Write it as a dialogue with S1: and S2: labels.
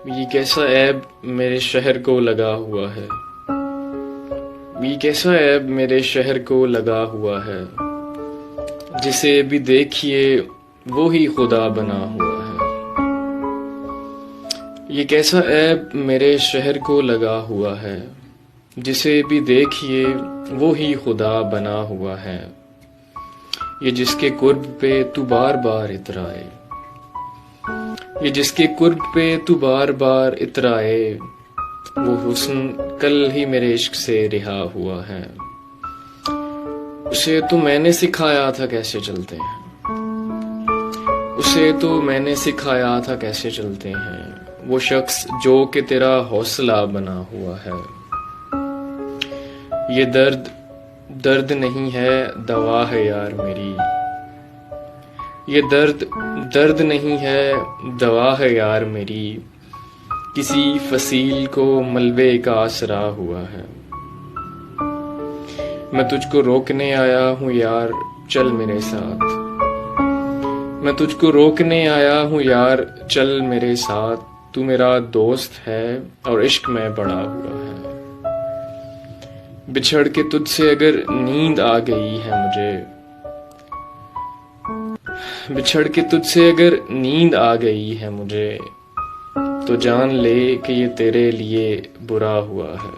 S1: یہ کیسا عیب میرے شہر کو لگا ہوا ہے، یہ کیسا عیب میرے شہر کو لگا ہوا ہے، جسے بھی دیکھیے وہی خدا بنا ہوا ہے۔ یہ کیسا عیب میرے شہر کو لگا ہوا ہے، جسے بھی دیکھیے وہی خدا بنا ہوا ہے۔ یہ جس کے قرب پہ تو بار بار اترائے، یہ جس کے قرب پہ تو بار بار اترائے، وہ حسن کل ہی میرے عشق سے رہا ہوا ہے۔ اسے تو میں نے سکھایا تھا کیسے چلتے ہیں، اسے تو میں نے سکھایا تھا کیسے چلتے ہیں، وہ شخص جو کہ تیرا حوصلہ بنا ہوا ہے۔ یہ درد درد نہیں ہے، دوا ہے یار میری، یہ درد درد نہیں ہے، دوا ہے یار میری، کسی فصیل کو ملبے کا آسرا ہوا ہے۔ میں تجھ کو روکنے آیا ہوں یار، چل میرے ساتھ، میں تجھ کو روکنے آیا ہوں یار، چل میرے ساتھ، تو میرا دوست ہے اور عشق میں پڑا ہوا ہے۔ بچھڑ کے تجھ سے اگر نیند آ گئی ہے مجھے، بچھڑ کے تجھ سے اگر نیند آ گئی ہے مجھے، تو جان لے کہ یہ تیرے لیے برا ہوا ہے۔